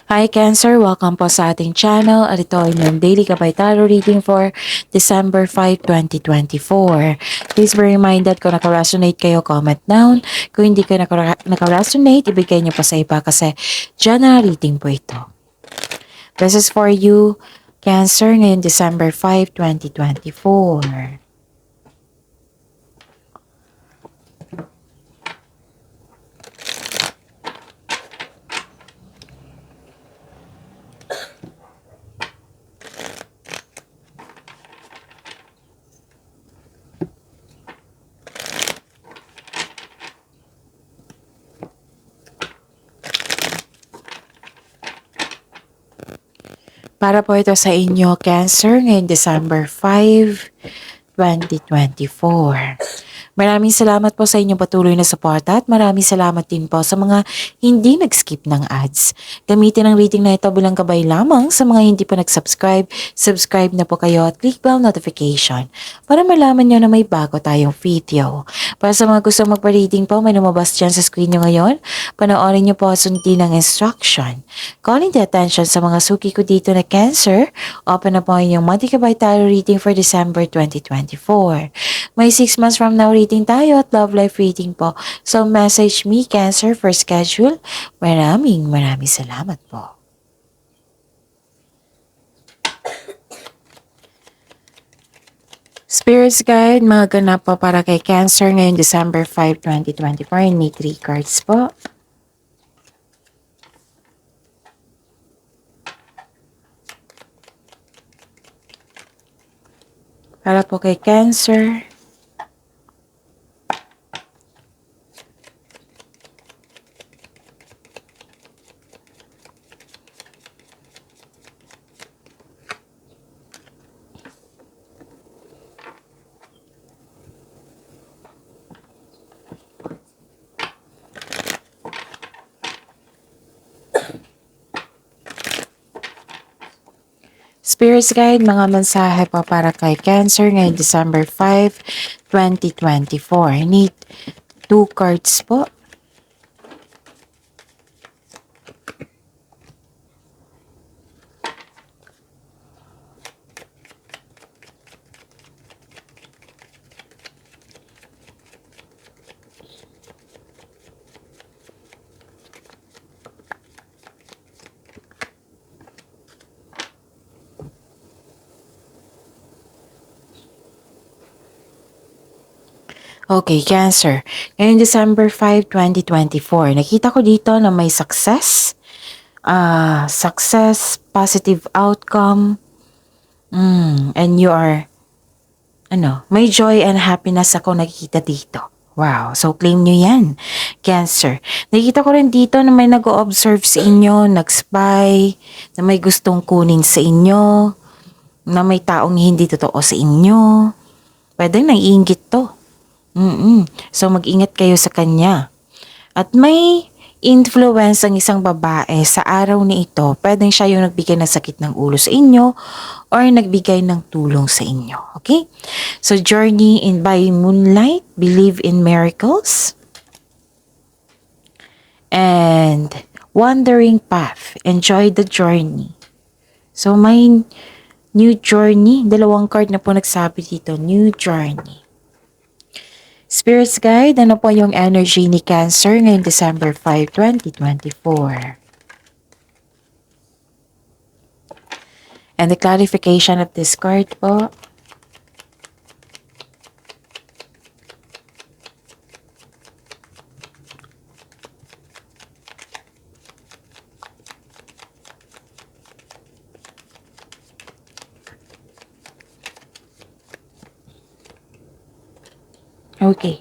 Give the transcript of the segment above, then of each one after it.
Hi Cancer! Welcome po sa ating channel at ito ay yung Daily Gabay Tarot Reading for December 5, 2024. Please be reminded kung naka-resonate kayo, comment down. Kung hindi kayo naka-resonate, ibigay niyo pa sa iba kasi general reading po ito. This is for you, Cancer, ngayon December 5, 2024. Para po ito sa inyo, Cancer, ngayon December 5, 2024. Maraming salamat po sa inyong patuloy na suporta at maraming salamat din po sa mga hindi nag-skip ng ads. Gamitin ang reading na ito bilang gabay lamang sa mga hindi pa nag-subscribe. Subscribe na po kayo at click bell notification para malaman nyo na may bago tayong video. Para sa mga gusto magpa-reading po, may lumabas dyan sa screen nyo ngayon. Panoorin nyo po at sundin ang instruction. Calling the attention sa mga suki ko dito na Cancer, open na po yung Monthly Gabay Tarot Reading for December 2024. May 6 months from now reading tayo at love life reading po. So message me Cancer for schedule. Maraming salamat po. Spirits Guide, mga ganap po para kay Cancer ngayong December 5, 2024. May 3 cards po. Para po kay Cancer. Spirits Guide, mga mensahe po para kay Cancer ngayong December 5, 2024. I need 2 cards po. Okay, Cancer. Ngayong December 5, 2024, nakita ko dito na may success. Success, positive outcome. And you are, may joy and happiness ako nakikita dito. Wow, so claim nyo yan, Cancer. Nakita ko rin dito na may nag-o-observe sa inyo, nag-spy, na may gustong kunin sa inyo, na may taong hindi totoo sa inyo. Pwede naiinggit to. So mag-ingat kayo sa kanya. At may influence ang isang babae sa araw na ito. Pwedeng siya yung nagbigay ng sakit ng ulo sa inyo or nagbigay ng tulong sa inyo. Okay? So journey in by moonlight, believe in miracles. And wandering path, enjoy the journey. So may new journey. 2 card na po nagsabi dito, new journey. Spirits Guide, ano po yung energy ni Cancer ngayong December 5, 2024? And the clarification of this card po. Okay.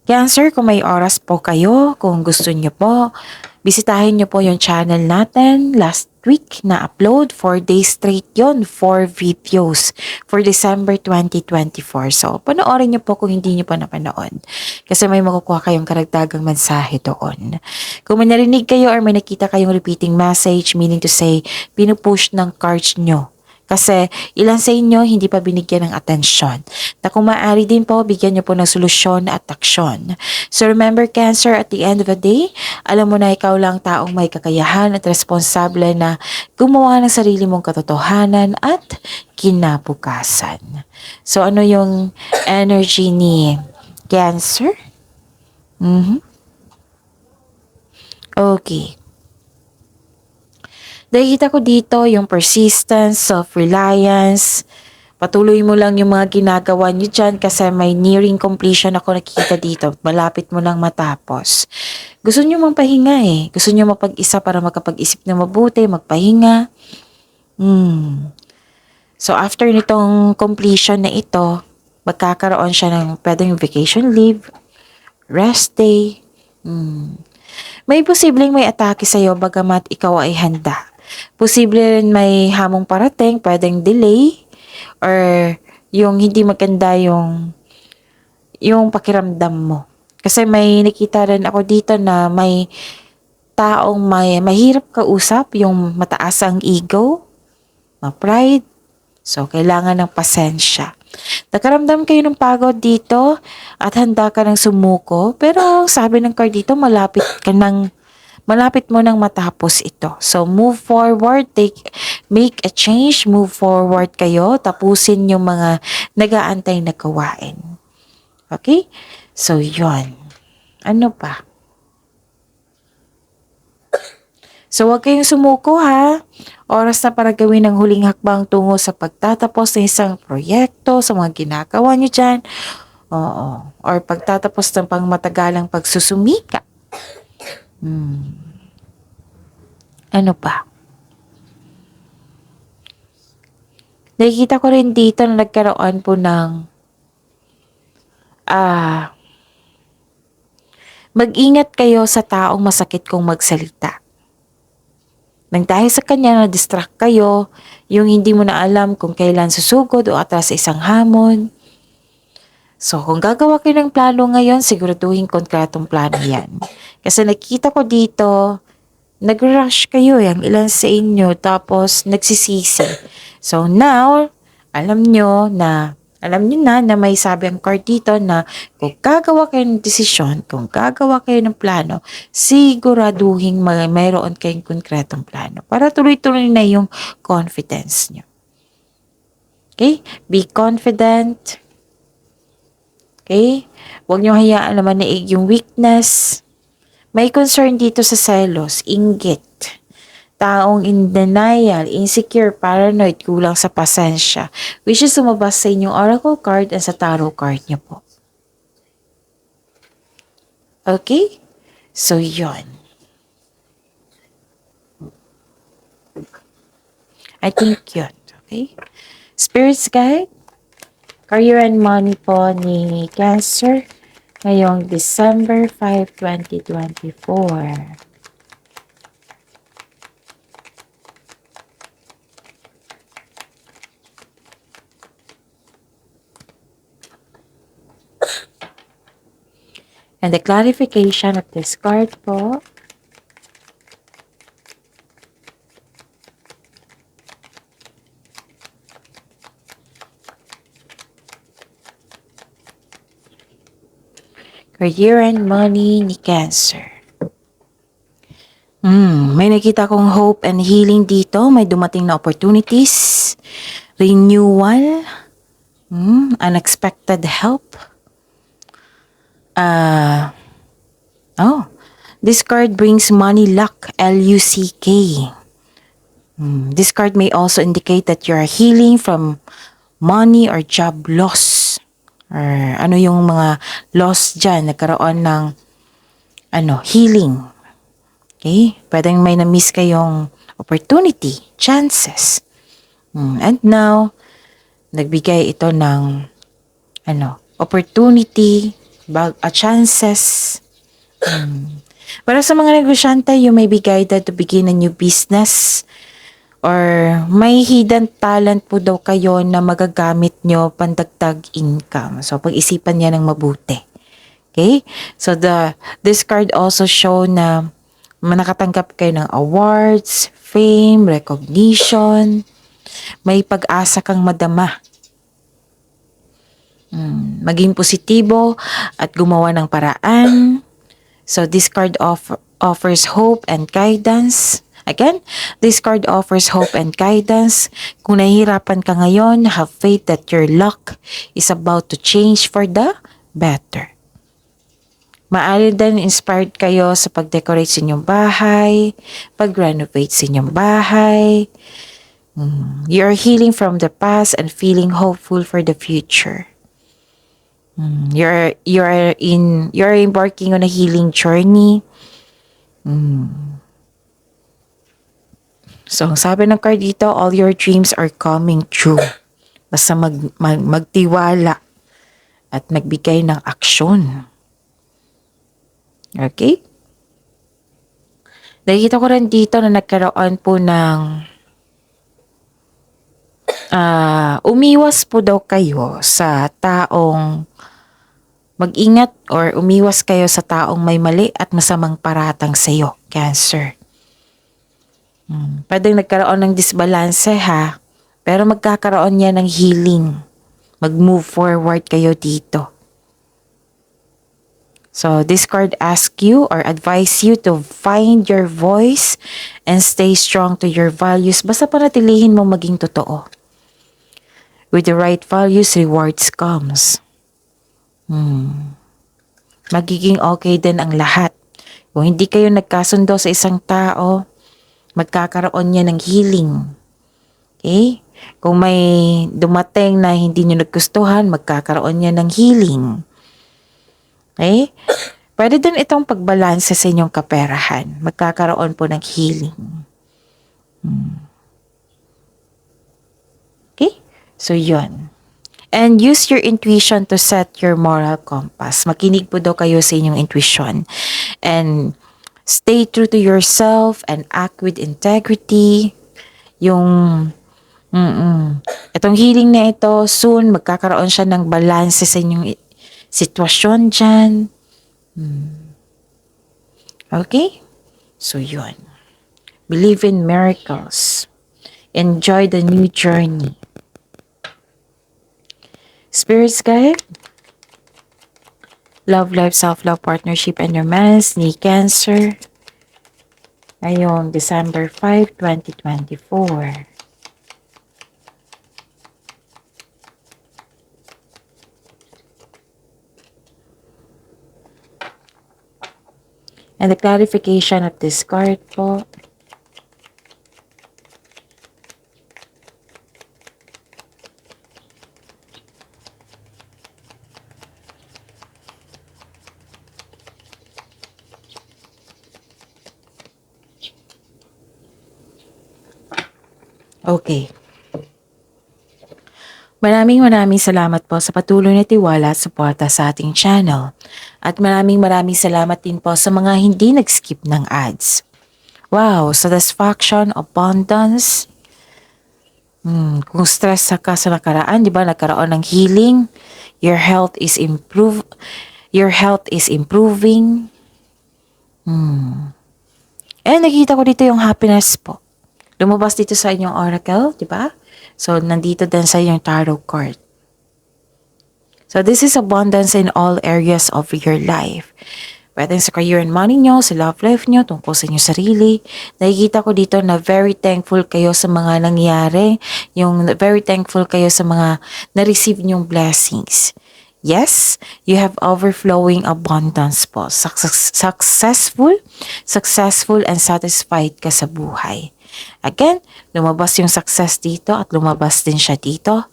Cancer, kung may oras po kayo, kung gusto nyo po, bisitahin nyo po yung channel natin. Last week na upload, 4 days straight yon, 4 videos for December 2024. So, panoorin nyo po kung hindi nyo pa napanood. Kasi may makukuha kayong karagdagang mensahe doon. Kung may narinig kayo or may nakita kayong repeating message, meaning to say, pinupush ng cards nyo Kasi ilan sa inyo hindi pa binigyan ng atensyon. Na kung maaari din po, bigyan niyo po ng solusyon at aksyon. So remember Cancer, at the end of the day, alam mo na ikaw lang taong may kakayahan at responsable na gumawa ng sarili mong katotohanan at kinabukasan. So ano yung energy ni Cancer? Okay. Nakikita ko dito yung persistence, self-reliance. Patuloy mo lang yung mga ginagawa niyo dyan kasi may nearing completion ako nakikita dito. Malapit mo lang matapos. Gusto niyo mang pahinga eh. Gusto niyo mapag-isa para makapag-isip na mabuti, magpahinga. So after nitong completion na ito, magkakaroon siya ng pwedeng vacation leave, rest day. May posibleng may atake sa'yo bagamat ikaw ay handa. Posible rin may hamong parating, pwedeng delay, or yung hindi maganda yung pakiramdam mo. Kasi may nakita rin ako dito na may taong mahirap kausap, yung mataas ang ego, ma-pride. So, kailangan ng pasensya. Nakaramdam kayo ng pagod dito at handa ka ng sumuko, pero sabi ng card dito, malapit mo nang matapos ito. So, move forward, make a change, move forward kayo, tapusin yung mga nag-aantay na gawain. Okay? So, yon. Ano pa? So, huwag kayong sumuko ha. Oras na para gawin ang huling hakbang tungo sa pagtatapos ng isang proyekto, sa mga ginagawa nyo dyan. Oo. Or pagtatapos ng pangmatagalang pagsusumika. Ano pa? Nakikita ko rin dito na nagkaroon po ng mag-ingat kayo sa taong masakit kung magsalita. Nang dahil sa kanya na-distract kayo, yung hindi mo na alam kung kailan susugod o atras sa isang hamon. So, kung gagawa kayo ng plano ngayon, siguraduhin konkretong plano yan. Kasi nakita ko dito, nag-rush kayo yung ilan sa inyo, tapos nagsisisi. So, now, alam nyo na may sabi ang card dito na kung gagawa kayo ng desisyon, kung gagawa kayo ng plano, siguraduhin mayroon kayong konkretong plano para tuloy-tuloy na yung confidence nyo. Okay? Be confident. Okay? Huwag nyo hayaan na manaig yung weakness. May concern dito sa selos, inggit. Taong in denial, insecure, paranoid, kulang sa pasensya. Which is sumabas sa inyong oracle card at sa tarot card nyo po. Okay? So, yon. I think yun. Okay? Spirits guide. Career and money po ni Cancer ngayong December 5, 2024. And the clarification of this card po. Career and money ni Cancer. May nakita kong hope and healing dito. May dumating na opportunities. Renewal. Unexpected help. This card brings money luck. L-U-C-K. This card may also indicate that you are healing from money or job loss. Or ano yung mga loss dyan, nagkaroon ng healing. Okay? Pwedeng may na-miss kayong opportunity, chances. And now, nagbigay ito ng opportunity, chances. Para sa mga negosyante, you may be guided to begin a new business. Or may hidden talent po daw kayo na magagamit nyo pandagdag income. So, pag-isipan niya ng mabuti. Okay? So, this card also show na nakatanggap kayo ng awards, fame, recognition. May pag-asa kang madama. Maging positibo at gumawa ng paraan. So this card offers hope and guidance. Again, this card offers hope and guidance. Kung nahihirapan ka ngayon, have faith that your luck is about to change for the better. Maaari din inspired kayo sa pag-decorate sa inyong bahay, pag-renovate sa inyong bahay. You are healing from the past and feeling hopeful for the future. You're embarking on a healing journey. So, ang sabi ng card dito, all your dreams are coming true. Basta magtiwala at magbigay ng aksyon. Okay? Nakikita ko rin dito na nagkaroon po ng umiwas po daw kayo sa taong mag-ingat or umiwas kayo sa taong may mali at masamang paratang sa iyo, Cancer. Pwedeng nagkaroon ng disbalanse ha, pero magkakaroon niya ng healing. Mag-move forward kayo dito. So this card asks you or advise you to find your voice and stay strong to your values. Basta panatilihin mo maging totoo. With the right values, rewards comes. Magiging okay din ang lahat. Kung hindi kayo nagkasundo sa isang tao, magkakaroon niya ng healing. Okay? Kung may dumating na hindi niyo naggustuhan, magkakaroon niya ng healing. Okay? Pwede din itong pagbalanse sa inyong kaperahan. Magkakaroon po ng healing. Okay? So, yun. And use your intuition to set your moral compass. Makinig po daw kayo sa inyong intuition. And stay true to yourself and act with integrity. Itong healing na ito, soon magkakaroon siya ng balance sa inyong sitwasyon dyan. Okay? So, yun. Believe in miracles. Enjoy the new journey. Spirits guide, love life, self-love, partnership, and romance ni Cancer ngayong December 5, 2024. And the clarification of this card po. Okay. Maraming salamat po sa patuloy na tiwala at suporta sa ating channel. At maraming salamat din po sa mga hindi nag-skip ng ads. Wow, satisfaction, abundance. Kung stress ka sa nakaraan, di ba, nagkaroon ng healing. Your health is improving. And nakikita ko dito yung happiness po. Lumabas dito sa inyong oracle, di ba? So, nandito din sa inyong tarot card. So, this is abundance in all areas of your life. Pwede sa career and money nyo, sa love life nyo, tungkol sa inyong sarili. Nakikita ko dito na very thankful kayo sa mga nangyari. Yung very thankful kayo sa mga na-receive nyong blessings. Yes, you have overflowing abundance po. Successful and satisfied ka sa buhay. Again, lumabas yung success dito at lumabas din siya dito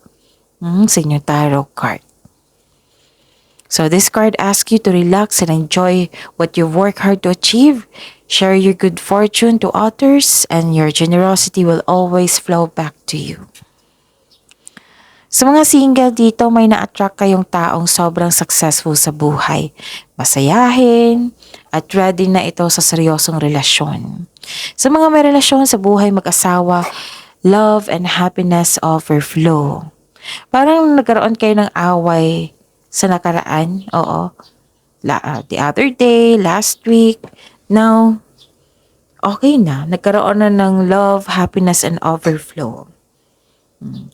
sa inyong tarot card. So this card asks you to relax and enjoy what you've worked hard to achieve. Share your good fortune to others and your generosity will always flow back to you. Sa mga single dito, may na-attract kayong taong sobrang successful sa buhay. Masayahin at ready na ito sa seryosong relasyon. Sa mga may relasyon sa buhay mag-asawa, love and happiness overflow. Parang nagkaroon kayo ng away sa nakaraan. Oo. The other day, last week. Now, okay na. Nagkaroon na ng love, happiness, and overflow.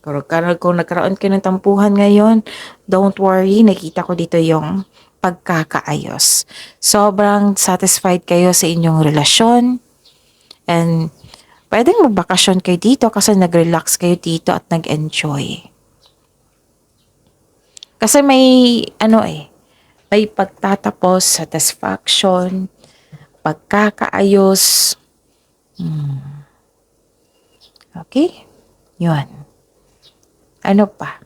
Kung nagkaroon kayo ng tampuhan ngayon, don't worry, nakita ko dito yung pagkakaayos. Sobrang satisfied kayo sa inyong relasyon and pwedeng magbakasyon kayo dito kasi nag-relax kayo dito at nag-enjoy. Kasi may pagtatapos, satisfaction, pagkakaayos. Okay? Yun. Ano pa?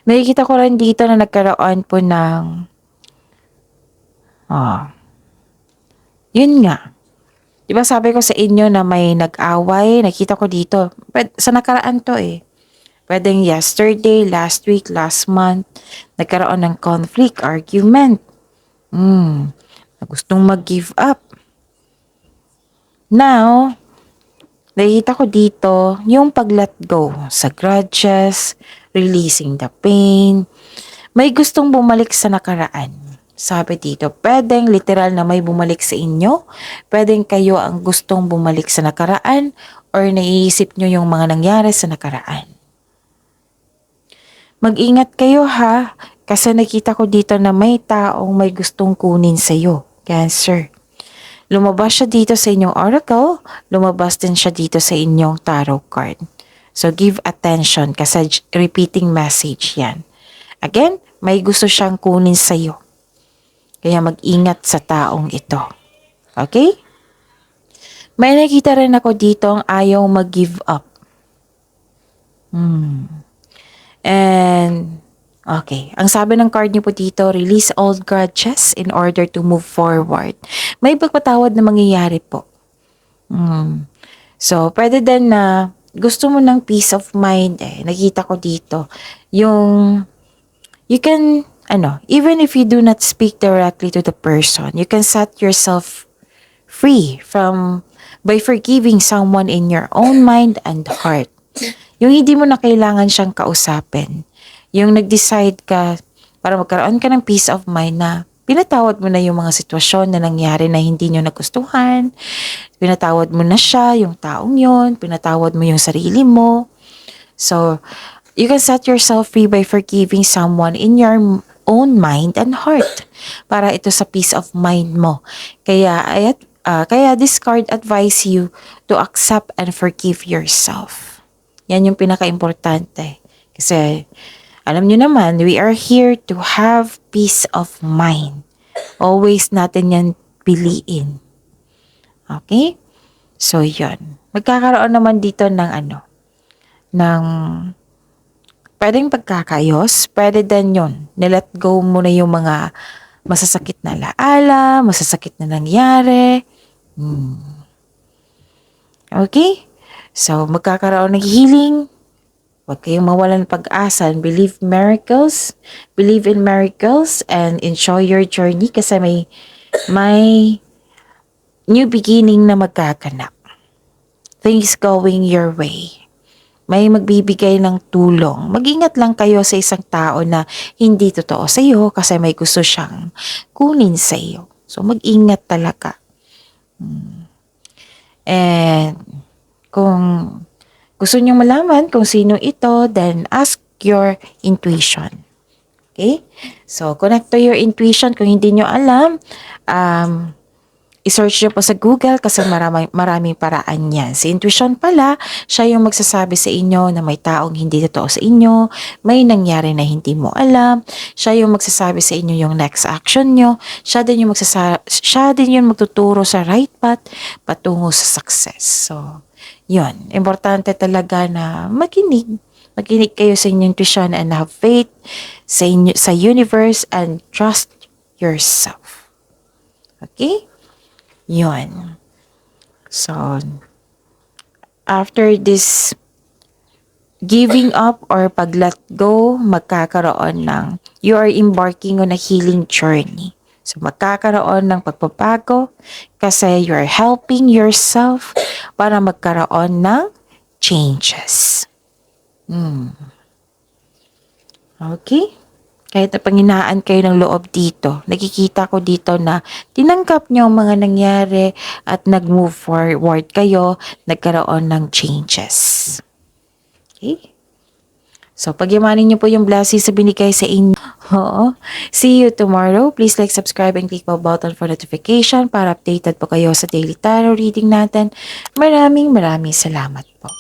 Nakikita ko rin dito na nagkaroon po ng yun nga. Diba sabi ko sa inyo na may nag-away, nakita ko dito. Sa nakaraan to eh. Pwedeng yesterday, last week, last month, nagkaroon ng conflict, argument. Na gustong mag-give up. Now, nakita ko dito yung pag-let go sa grudges, releasing the pain. May gustong bumalik sa nakaraan. Sabi dito, pwedeng literal na may bumalik sa inyo, pwedeng kayo ang gustong bumalik sa nakaraan or naiisip nyo yung mga nangyari sa nakaraan. Mag-ingat kayo ha, kasi nakita ko dito na may taong may gustong kunin sa'yo, Cancer. Lumabas siya dito sa inyong oracle, lumabas din siya dito sa inyong tarot card. So give attention kasi repeating message yan. Again, may gusto siyang kunin sa'yo. Kaya mag-ingat sa taong ito. Okay? May nakita rin ako dito ang ayaw mag-give up. And, okay. Ang sabi ng card niyo po dito, release old grudges in order to move forward. May pagpatawad na mangyayari po. So, pwede din na gusto mo ng peace of mind eh. Nakita ko dito. Yung, you can, even if you do not speak directly to the person, you can set yourself free by forgiving someone in your own mind and heart. Yung hindi mo na kailangan siyang kausapin. Yung nag-decide ka para magkaroon ka ng peace of mind na pinatawad mo na yung mga sitwasyon na nangyari na hindi nyo nagustuhan. Pinatawad mo na siya, yung taong yon, pinatawad mo yung sarili mo. So, you can set yourself free by forgiving someone in your own mind and heart para ito sa peace of mind mo. Kaya this card advise you to accept and forgive yourself. Yan yung pinaka-importante. Kasi, alam nyo naman, we are here to have peace of mind. Always natin yan piliin. Okay? So, yun. Magkakaroon naman dito ng pwedeng pagkakayos. Pwede din yun. Nilet go mo na yung mga masasakit na alaala, masasakit na nangyari. Okay? So, magkakaroon ng healing. Huwag kayong mawalan pag-asa and believe in miracles and enjoy your journey kasi may new beginning na magkaganap. Things going your way. May magbibigay ng tulong. Mag-ingat lang kayo sa isang tao na hindi totoo sa iyo kasi may gusto siyang kunin sa iyo. So, mag-ingat talaga. And kung gusto nyo malaman kung sino ito, then ask your intuition. Okay? So, connect to your intuition. Kung hindi nyo alam, i-search nyo po sa Google kasi maraming paraan yan. Si intuition pala, siya yung magsasabi sa inyo na may taong hindi totoo sa inyo, may nangyari na hindi mo alam, siya yung magsasabi sa inyo yung next action nyo, siya din yung magtuturo sa right path patungo sa success. So, yun. Importante talaga na makinig. Makinig kayo sa inyong intuition and have faith sa universe and trust yourself. Okay? Yun. So, after this giving up or pag-let go, you are embarking on a healing journey. So, magkakaroon ng pagbabago kasi you are helping yourself para magkaroon ng changes. Okay? Kahit na panghinaan kayo ng loob dito, nakikita ko dito na tinanggap nyo ang mga nangyari at nag-move forward kayo, nagkaroon ng changes. Okay? So, pagyamanin nyo po yung blessings na binigay sa inyo. Oo. See you tomorrow. Please like, subscribe, and click the button for notification para updated po kayo sa daily tarot reading natin. Maraming salamat po.